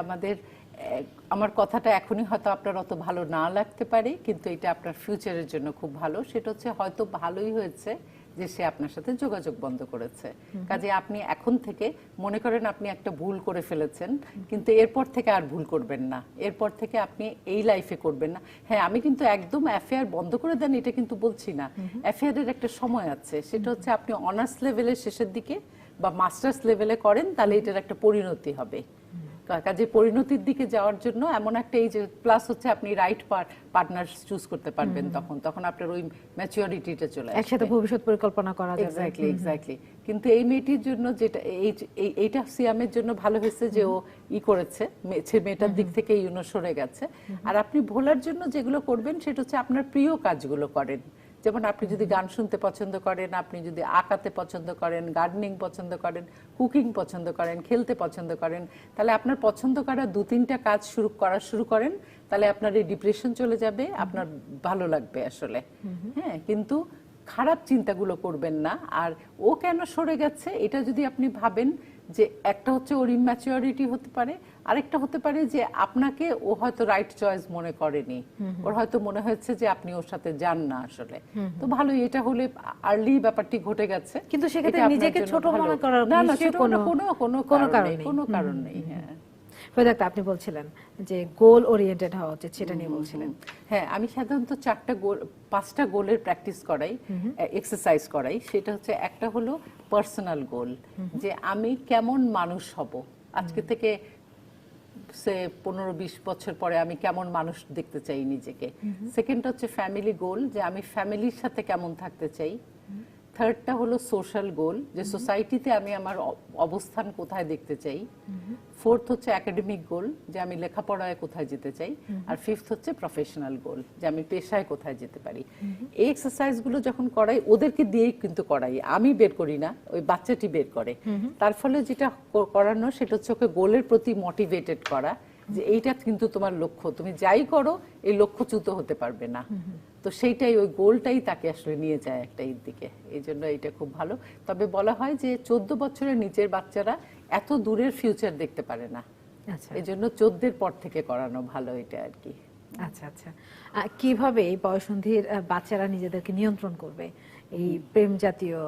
আমার কথাটা এখনই হয়তো আপনার অত ভালো না লাগতে পারে, কিন্তু এটা আপনার ফিউচারের জন্য খুব ভালো। সেটা হচ্ছে হয়তো ভালোই হয়েছে যে সে আপনার সাথে যোগাযোগ বন্ধ করেছে। কাজে আপনি এখন থেকে মনে করেন আপনি একটা ভুল করে ফেলেছেন, কিন্তু এরপর থেকে আর ভুল করবেন না, এরপর থেকে আপনি এই লাইফে করবেন না। হ্যাঁ, আমি কিন্তু একদম অ্যাফেয়ার বন্ধ করে দেন এটা কিন্তু বলছি না, অ্যাফেয়ারের একটা সময় আছে, সেটা হচ্ছে আপনি অনার্স লেভেলের শেষের দিকে বা মাস্টার্স লেভেলে করেন, তাহলে এটার একটা পরিণতি হবে। কাজে পরিণতির দিকে যাওয়ার জন্য এমন একটা এই যে প্লাস হচ্ছে আপনি রাইট পার্টনার চুজ করতে পারবেন, তখন আপনার ওই ম্যাচুরিটিটা চলে আসবে, একসাথে ভবিষ্যৎ পরিকল্পনা করা যাবে। এক্স্যাক্টলি। কিন্তু এই মেয়েটির জন্য যেটা এইটা সিয়ামের জন্য ভালো হয়েছে যে ও করেছে, মেয়েটার দিক থেকে সরে গেছে। আর আপনি ভোলার জন্য যেগুলো করবেন সেটা হচ্ছে আপনার প্রিয় কাজগুলো করেন। যেমন আপনি যদি গান শুনতে পছন্দ করেন, আপনি যদি আঁকাতে পছন্দ করেন, গার্ডেনিং পছন্দ করেন, কুকিং পছন্দ করেন, খেলতে পছন্দ করেন, তাহলে আপনার পছন্দ করা 2-3টা কাজ শুরু করেন, তাহলে আপনার এই ডিপ্রেশন চলে যাবে, আপনার ভালো লাগবে আসলে। হ্যাঁ, কিন্তু খারাপ চিন্তাগুলো করবেন না। আর ও কেন সরে গেছে এটা যদি আপনি ভাবেন যে একটা হচ্ছে ওর ইম্যাচিউরিটি হতে পারে, আরেকটা হতে পারে যে আপনাকে ও হয়তো রাইট চয়েস মনে করেনি, ওর হয়তো মনে হয়েছে যে আপনি ওর সাথে যান না আসলে। তো ভালোই, এটা হলে আর্লি ব্যাপারটি ঘটে গেছে। কিন্তু সেক্ষেত্রে এটা আপনার নিজেকে জন্য ছোট ভালো। মনে করার না না, নিশ্চয়ই ছোট কোনো কোনো কারণ নেই। কোনো কারণ নেই। হ্যাঁ ফরিদা আক্তার, আপনি বলছিলেন যে গোল ওরিয়েন্টেড হওয়া উচিত, সেটা নিয়ে বলছিলেন। হ্যাঁ, আমি সাধারণত 5টা গোলের প্যাকটিস করাই, এক্সারসাইজ করাই। সেটা হচ্ছে, একটা হলো পার্সোনাল গোল, যে আমি কেমন মানুষ হব আজকে থেকে 15-20 বছর পরে, আমি কেমন মানুষ দেখতে চাই নিজেকে। সেকেন্ড হচ্ছে ফ্যামিলি গোল, যে আমি ফ্যামিলির সাথে কেমন থাকতে চাই। থার্ডটা হলো সোশ্যাল গোল, যে সোসাইটিতে আমি আমার অবস্থান কোথায় দেখতে চাই। ফোর্থ হচ্ছে একাডেমিক গোল, যে আমি লেখাপড়ায় কোথায় যেতে চাই। আর ফিফথ হচ্ছে প্রফেশনাল গোল, যে আমি পেশায় কোথায় যেতে পারি। এই এক্সারসাইজগুলো যখন করাই, ওদেরকে দিয়েই কিন্তু করাই, আমি বের করি না, ওই বাচ্চাটি বের করে। তার ফলে যেটা করানো, সেটা হচ্ছে ওকে গোলের প্রতি মোটিভেটেড করা, যে এইটা কিন্তু তোমার লক্ষ্য, তুমি যাই করো এই লক্ষ্যচ্যুত হতে পারবে না। তো সেইটাই, ওই গোলটাই তাকে আসলে নিয়ে যায় একটা এর দিকে। এই জন্য এটা খুব ভালো। তবে বলা হয় যে 14 বছরের নিচের বাচ্চারা এত দূরের ফিউচার দেখতে পারে না, আচ্ছা এই জন্য 14 পর থেকে করানো ভালো এটা আর কি। আচ্ছা আচ্ছা, কিভাবে এই বয়সন্ধির বাচ্চারা নিজেদেরকে নিয়ন্ত্রণ করবে এই প্রেম জাতীয়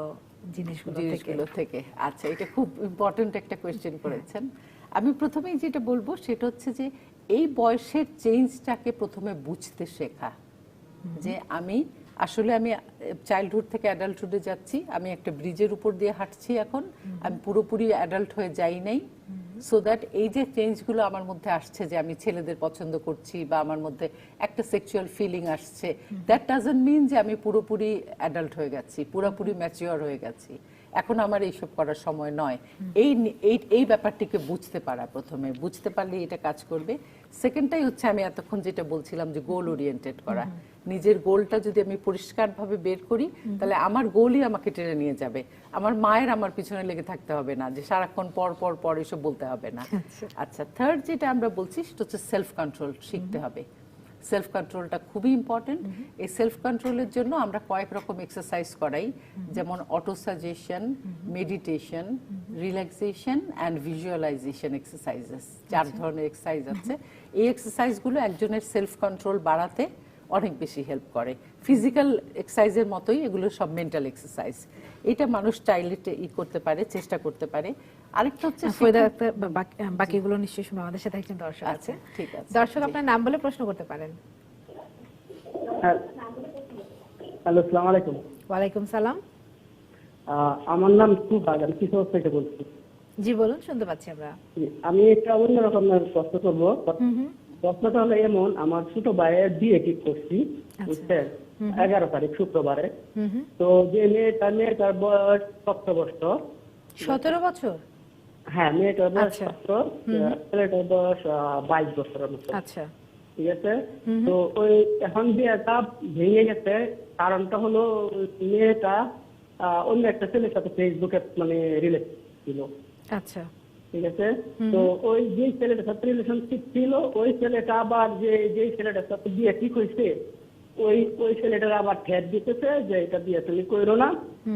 জিনিসগুলো থেকে? আচ্ছা, এটা খুব ইম্পর্টেন্ট একটা কোয়েশ্চেন করেছেন। আমি প্রথমেই যেটা বলবো সেটা হচ্ছে যে এই বয়সের চেঞ্জটাকে প্রথমে বুঝতে শেখা, যে আমি চাইল্ডহুড থেকে অ্যাডাল্টহুডে যাচ্ছি, আমি একটা ব্রিজের উপর দিয়ে হাঁটছি এখন, আমি পুরোপুরি অ্যাডাল্ট হয়ে যাই নাই। সো দ্যাট এই যে চেঞ্জগুলো আমার মধ্যে আসছে, যে আমি ছেলেদের পছন্দ করছি বা আমার মধ্যে একটা সেক্সুয়াল ফিলিং আসছে, দ্যাট ডাজন্ট মিন যে আমি পুরোপুরি অ্যাডাল্ট হয়ে গেছি, পুরোপুরি ম্যাচিওর হয়ে গেছি, এখন আমার এইসব করার সময় নয়। এই ব্যাপারটিকে বুঝতে পারা, প্রথমে বুঝতে পারলে এটা কাজ করবে। সেকেন্ডটাই হচ্ছে আমি এতক্ষণ যেটা বলছিলাম, যে গোল ওরিয়েন্টেড করা। নিজের গোলটা যদি আমি পরিষ্কারভাবে বের করি, তাহলে আমার গোলই আমাকে টেনে নিয়ে যাবে। আমার মায়ের আমার পিছনে লেগে থাকতে হবে না, যে সারাক্ষণ পর পর পর এসব বলতে হবে না। আচ্ছা, থার্ড যেটা আমরা বলছি সেটা হচ্ছে সেলফ কন্ট্রোল শিখতে হবে। সেলফ কন্ট্রোলটা খুবই ইম্পর্টেন্ট। এই সেলফ কন্ট্রোলের জন্য আমরা কয়েক রকম এক্সারসাইজ করাই, যেমন auto suggestion, meditation, relaxation and visualisation exercises. 4 ধরনের এক্সারসাইজ আছে। এই এক্সারসাইজগুলো একজনের সেলফ কন্ট্রোল বাড়াতে অনেক বেশি হেল্প করে। ফিজিক্যাল এক্সারসাইজের মতোই এগুলো সব মেন্টাল এক্সারসাইজ। এটা মানুষ চাইলে করতে পারে, চেষ্টা করতে পারে। আরেকটা হচ্ছে বাকিগুলো নিশ্চয়ই শুনে, আমাদের সাথে একজন দর্শক আছে। ঠিক আছে, দর্শক, আপনার নাম বলে প্রশ্ন করতে পারেন। হ্যালো, আসসালামু আলাইকুম। ওয়ালাইকুম সালাম। আমার নাম সুহাগ, আমি কিশোর থেকে বলছি। জি বলুন, শুনতে পাচ্ছি আমরা। আমি একটা অন্য রকমের প্রশ্ন করবো। প্রশ্নটা হলো এমন, আমার ছোট ভাইয়ের বিয়ে ঠিক করছি, বুঝছেন, 11 তারিখ শুক্রবারে। তো যে মেয়েটার বয়স 17 বছর। 17 বছর? হ্যাঁ, মেয়েটার বয়স 17, ছেলেটার বয়স 22 বছরের মতো। আচ্ছা, ঠিক আছে। তো ওই এখন বিয়েটা ভেঙে গেছে, কারণটা হলো মেয়েটা অন্য একটা ছেলের সাথে ফেসবুকে মানে রিলেশন ছিল। আচ্ছা, ঠিক আছে। তো ওই যে ছেলেটার সাথে রিলেশনশিপ ছিল, ওই ছেলেটা আবার যে ছেলেটার সাথে বিয়ে ঠিক হয়েছে, ওই ছেলেটার আবার ঠেট দিতেছে যে এটা বিয়ে তুমি করো না,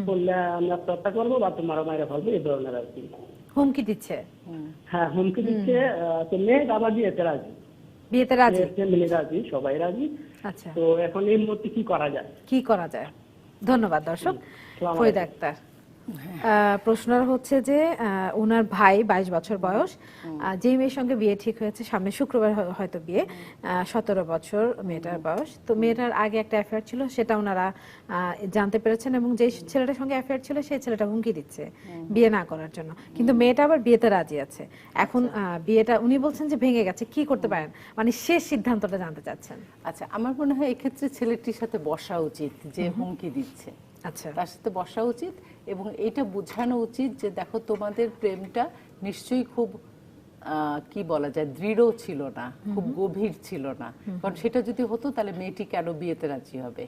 করলে আমি আত্মহত্যা করবো বা তোমার মায়েরা ফেলবো, এই ধরনের আর কি হুমকি দিচ্ছে। হ্যাঁ, হুমকি দিচ্ছে। তো মেয়ে আবার বিয়েতে রাজি, ফ্যামিলি রাজি, সবাই রাজি। আচ্ছা, তো এখন এই মুহূর্তে কি করা যায়? ধন্যবাদ দর্শক। ফরিদা আক্তার, প্রশ্ন হচ্ছে যে ওনার ভাই 22 বছর বয়স, যে মেয়ের সঙ্গে বিয়ে ঠিক হয়েছে, সামনে শুক্রবার হয়তো বিয়ে, 17 বছর মেয়েটার বয়স। তো মেয়েটার আগে একটা অ্যাফেয়ার ছিল, সেটা ওনারা জানতে পেরেছেন, এবং যে ছেলেটার সঙ্গে অ্যাফেয়ার ছিল সেই ছেলেটা হুমকি দিচ্ছে বিয়ে না করার জন্য, কিন্তু মেয়েটা আবার বিয়েতে রাজি আছে। এখন বিয়েটা উনি বলছেন যে ভেঙে গেছে, কি করতে পারেন, মানে শেষ সিদ্ধান্তটা জানতে চাচ্ছেন। আচ্ছা, আমার মনে হয় এক্ষেত্রে ছেলেটির সাথে বসা উচিত, যে হুমকি দিচ্ছে। আচ্ছা, তার সাথে বসা উচিত এবং এটা বোঝানো উচিত যে দেখো, তোমাদের প্রেমটা নিশ্চয়ই খুব কি বলা যায়, দৃঢ় ছিল না, খুব গভীর ছিল না। কারণ সেটা যদি হতো তাহলে মেয়েটি কেন বিয়েতে রাজি হবে,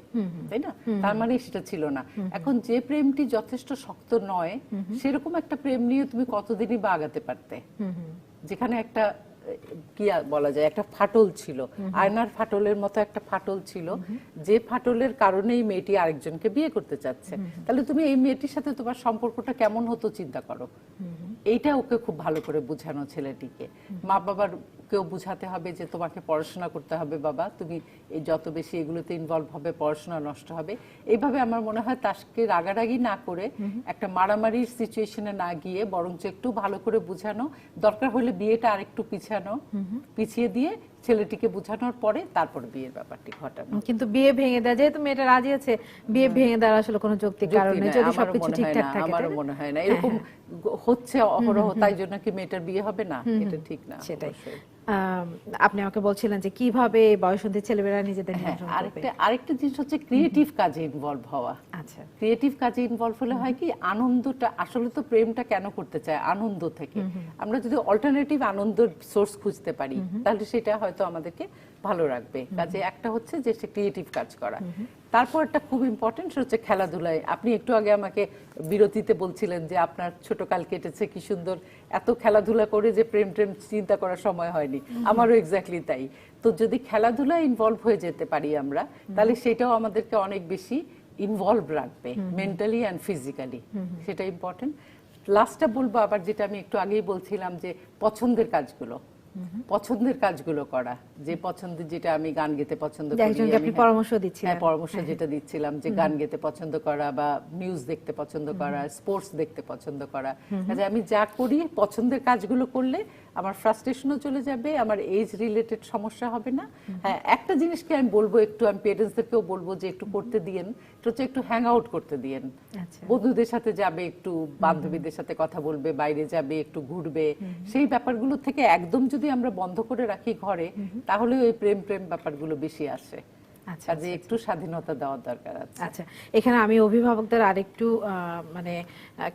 তাই না? তার মানে সেটা ছিল না। এখন যে প্রেমটি যথেষ্ট শক্ত নয়, সেরকম একটা প্রেম নিয়ে তুমি কতদিনই বা আগাতে পারতে, যেখানে একটা কি বলা যায়, একটা ফাটল ছিল, আয়নার ফাটলের মতো একটা ফাটল ছিল, যে ফাটলের কারণেই মেয়েটি আরেকজনকে বিয়ে করতে চাচ্ছে। তাহলে তুমি এই মেয়েটির সাথে তোমার সম্পর্কটা কেমন হতো চিন্তা করো। এইটা ওকে খুব ভালো করে বোঝানো ছেলেটিকে। মা বাবার কেউ বোঝাতে হবে যে তোমাকে পড়াশোনা করতে হবে বাবা, তুমি এই যত বেশি এগুলোতে ইনভলভ হবে পড়াশোনা নষ্ট হবে। এইভাবে আমার মনে হয় তাকে রাগারাগি না করে একটা মারামারির সিচুয়েশনে না গিয়ে বরঞ্চ একটু ভালো করে বোঝানো, দরকার হলে বিয়েটা আরেকটু পিছিয়ে দিয়ে ছেলেটিকে বোঝানোর পরে তারপর বিয়ের ব্যাপারটি ঘটানো। কিন্তু বিয়ে ভেঙে দেয়, যেহেতু মেয়েটা রাজি আছে, বিয়ে ভেঙে দেওয়ার আসলে কোনো যৌক্তিক কারণ নেই যদি সবকিছু ঠিকঠাক থাকে। আমারও মনে হয় না এরকম হচ্ছে অহরহ, তাই জন্য কি মেয়েটার বিয়ে হবে না, এটা ঠিক না। সেটাই। আপনি আমাকে বলছিলেন যে কিভাবে বয়সন্ধির ছেলেমেয়েরা নিজেদের নিয়ন্ত্রণ করবে। আরেকটা জিনিস হচ্ছে ক্রিয়েটিভ কাজে ইনভলভ হওয়া। আচ্ছা, ক্রিয়েটিভ কাজে ইনভলভ হলে হয় কি, আনন্দটা আসলে তো প্রেমটা কেন করতে চায় আনন্দ থেকে। আমরা যদি অল্টারনেটিভ আনন্দের সোর্স খুঁজতে পারি তাহলে সেটা হয়তো আমাদেরকে ভালো রাখবে। কাজে একটা হচ্ছে যে সে ক্রিয়েটিভ কাজ করা, তারপর একটা খুব ইম্পর্টেন্ট হচ্ছে খেলাধুলায়। আপনি একটু আগে আমাকে বিরতিতে বলছিলেন যে আপনার ছোট কাল কেটেছে কি সুন্দর, এত খেলাধুলা করে যে প্রেম চিন্তা করার সময় হয়নি। আমারও এক্স্যাক্টলি তাই। তো যদি খেলাধুলায় ইনভলভ হয়ে যেতে পারি আমরা, তাহলে সেটাও আমাদেরকে অনেক বেশি ইনভলভ রাখবে মেন্টালি অ্যান্ড ফিজিক্যালি, সেটা ইম্পর্টেন্ট। লাস্টটা বলবো আবার যেটা আমি একটু আগেই বলছিলাম যে পছন্দের কাজগুলো করা, যে পছন্দের, যেটা আমি গান গেতে পছন্দ করি, আপনি পরামর্শ দিচ্ছিলেন। পরামর্শ যেটা দিচ্ছিলাম যে গান গেতে পছন্দ করা বা নিউজ দেখতে পছন্দ করা, স্পোর্টস দেখতে পছন্দ করা। কাজে আমি যা করি পছন্দের কাজগুলো করলে আমার ফ্রাস্ট্রেশনও চলে যাবে, আমার এজ রিলেটেড সমস্যা হবে না। হ্যাঁ, একটা জিনিসকে আমি বলবো, একটু আমি পেরেন্টসদেরকেও বলবো যে একটু করতে দিয়েন, এটা হচ্ছে একটু হ্যাং আউট করতে দিয়েন। বন্ধুদের সাথে যাবে, একটু বান্ধবীদের সাথে কথা বলবে, বাইরে যাবে, একটু ঘুরবে, সেই ব্যাপারগুলো থেকে একদম যদি আমরা বন্ধ করে রাখি ঘরে, তাহলে ওই প্রেম ব্যাপারগুলো বেশি আসে। কাজে একটু স্বাধীনতা দেওয়ার দরকার আছে। আচ্ছা, এখানে আমি অভিভাবকদের আরেকটু মানে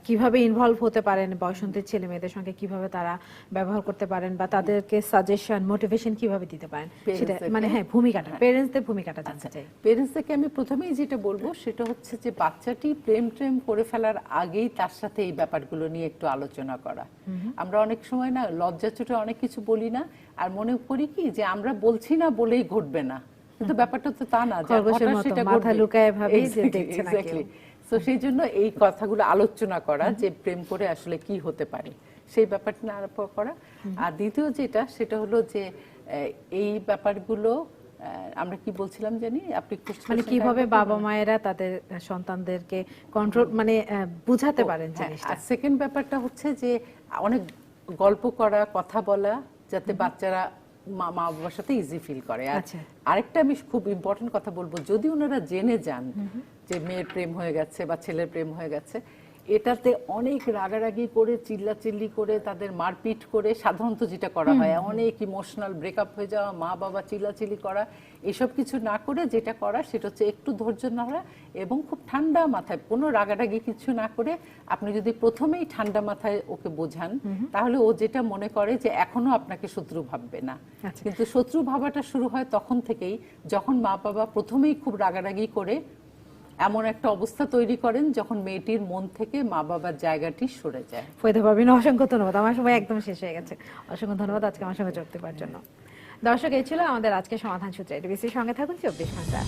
কিভাবে ইনভলভ হতে পারেন বয়সন্ধির ছেলে মেয়েদের সঙ্গে, কিভাবে তারা ব্যবহার করতে পারেন বা তাদেরকে সাজেশন মোটিভেশন কিভাবে দিতে পারেন, সেটা মানে ভূমিকাটা, পেরেন্টসদের ভূমিকাটা জানতে চাই। পেরেন্টসদেরকে আমি প্রথমেই যেটা বলবো সেটা হচ্ছে যে বাচ্চাটি প্রেম করে ফেলার আগেই তার সাথে এই ব্যাপারগুলো নিয়ে একটু আলোচনা করা। আমরা অনেক সময় না লজ্জা চোটে অনেক কিছু বলি না, আর মনে করি কি যে আমরা বলছি না বলেই ঘটবে না, কিন্তু ব্যাপারটা তো তা না, সেটা মাথা লুকায় ভাবে যে দেখছে না কেউ। সো সেই জন্য এই কথাগুলো আলোচনা করা যে প্রেম করে আসলে কি হতে পারে, সেই ব্যাপারটা আরম্ভ করা। আর দ্বিতীয় যেটা, সেটা হলো যে এই ব্যাপারগুলো আমরা কি বলছিলাম জানি, আপনি মানে কিভাবে বাবা মায়েরা তাদের সন্তানদেরকে কন্ট্রোল মানে বুঝাতে পারেন জিনিসটা। আর সেকেন্ড ব্যাপারটা হচ্ছে যে অনেক গল্প করা, কথা বলা, যাতে বাচ্চারা মা বাবার সাথে ইজি ফিল করে। আর আরেকটা আমি খুব ইম্পর্টেন্ট কথা বলবো, যদি ওনারা জেনে যান যে মেয়ের প্রেম হয়ে গেছে বা ছেলের প্রেম হয়ে গেছে, এটাতে অনেক রাগারাগি করে, চিল্লাচিল্লি করে, তাদের মারপিট করে, সাধারণত যেটা করা হয় অনেক ইমোশনাল ব্রেকআপ হয়ে যাওয়া, মা বাবা চিল্লাচিল্লি করা, এসব কিছু না করে যেটা করা সেটা হচ্ছে একটু ধৈর্য ধরা এবং খুব ঠান্ডা মাথায়, কোনো রাগারাগি কিছু না করে আপনি যদি প্রথমেই ঠান্ডা মাথায় ওকে বোঝান, তাহলে ও যেটা মনে করে যে এখনো আপনাকে শত্রু ভাববে না। কিন্তু শত্রু ভাবাটা শুরু হয় তখন থেকেই, যখন মা বাবা প্রথমেই খুব রাগারাগি করে এমন একটা অবস্থা তৈরি করেন যখন মেয়েটির মন থেকে মা বাবার জায়গাটি সরে যায়। ফয়দা পারবিন, অসংখ্য ধন্যবাদ। আমার সময় একদম শেষ হয়ে গেছে। অসংখ্য ধন্যবাদ আজকে আমার সঙ্গে যোগ দেওয়ার জন্য। দর্শক, এই ছিল আমাদের আজকে সমাধান সূত্র। এটিভিসির সঙ্গে থাকুন 24 ঘন্টা।